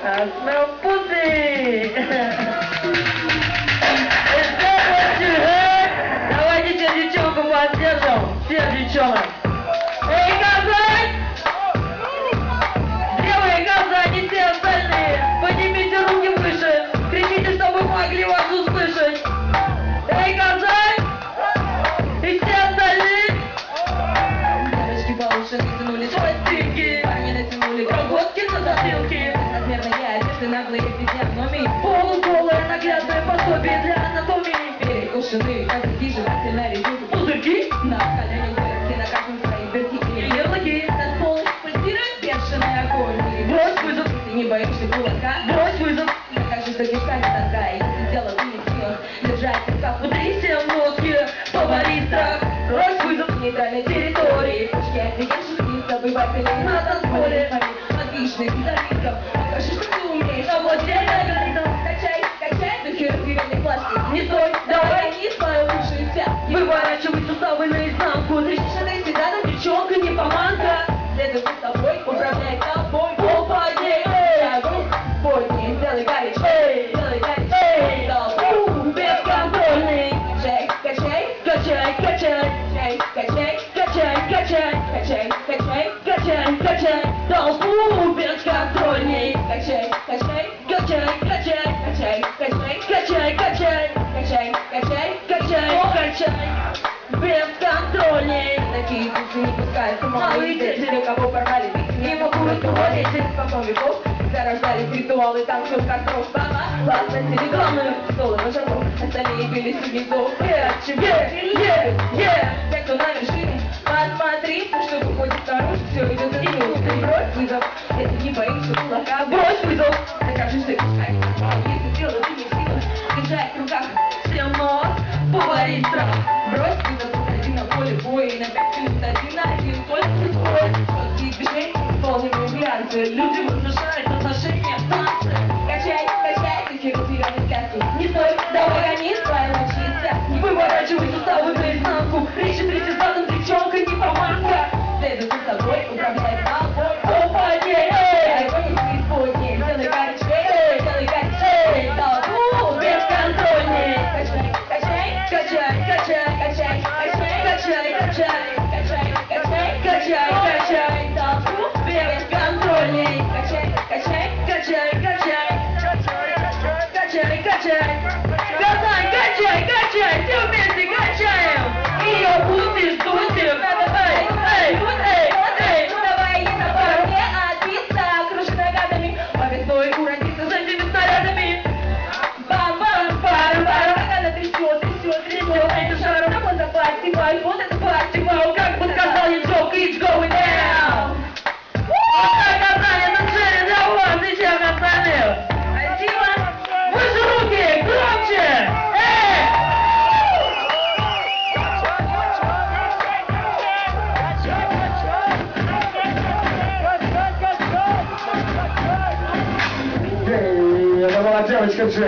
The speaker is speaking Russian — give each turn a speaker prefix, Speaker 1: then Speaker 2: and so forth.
Speaker 1: I smell pussy. Is that what you heard? Давайте всех девчонку поддержим. Всех девчонок. Эй, газань! Левые газа, не все остальные. Поднимите руки выше. Кричите, чтобы могли вас услышать. Эй, газань! И все остальные. Девочки по ушам натянули пластинки. Парни натянули колготки на затылке. Размерные одежды, наглые физиономии. Полуголое наглядное пособие для анатомии. Перекушенные языки, желательно резинку. Пузырьки на коленях, дырки, на каждом свои вертики. И ярлыки. Танцпол пульсирует бешеный огонь. Брось вызов, ты не боишься кулака. Брось вызов, докажи, что кишка не тонкая. Если дело ты не в силах держать рукав внутри все мозги. Повали страх, брось вызов с нейтральной территории. Пушки офигенших, забыватели на танцполе. Отличный гитаристов, покажи, что ты умеешь. А вот я качай, качай, духи разъяренный пластик. Не стой, давай, не свою лучшую связь. Выворачивай суставы наизнанку. Трещишь, ты всегда, но девчонка не поманка. Следуй за тобой, управляй тобой. Пол подней, огонь подней. Сделай горячо, сделай горячо. Толпу бесконтрольный. Качай, качай, качай, качай, качай, качай, качай, качай, качай, качай, качай. Толпу бесконтрольный. Качай, качай, качай, качай, качай, качай, качай, качай, качай, качай, качай, качай. Бесконтрольней. Такие пусы не пускают малые дети, у кого порвали бить. Не могу руководить потом веков. Зарождались ритуалы танцев костров. Баба, гласности главную столы на жару. Остальные пили себе вдох. Те, кто на вершине, посмотри, что выходит наружу. Все идет за ним. Ты брось вызов, если не боишься кулака. Брось вызов, докажи, что пускай. Если дело ты не в силах держать в руках всем ног, повалить страх. Брось вызов, уходи на поле боя. И на 5 минут 1 на 1 только присвоить. Короткие движения, исполненные глянцы. Люди возвышают отношения в танце. Качай, качай, ты хирургированный связки. Не стой, давай гони свои лучшие связки. Выворачивай суставы наизнанку. Речи задом, девчонка не поманка. Следуй за собой, управляй толпой. Попадей, огонь из преисподней. Сделай горячо, сделай горячо. Толпу бесконтрольней. Качай, качай, качай, качай, качай, качай, качай, качай, качай, качай, качай. Толпу бесконтрольней. Качай, качай, качай, качай, качай, качай. Газань, качай, качай, все вместе качаем. Ее пустишь, тусим. Давай на парне отбиться, кружи ногами. По весной уродиться за этими снарядами. Бам-бам-парам-парам. Она трясет, этим шаром. А вот запастивай, вот это пластивал. Как бы сказал я, Джок, it's going down. Вот так, Газань, это Джерри для вас и всех остальных. Спасибо. Выше руки, громче.
Speaker 2: Это была девочка Джерри.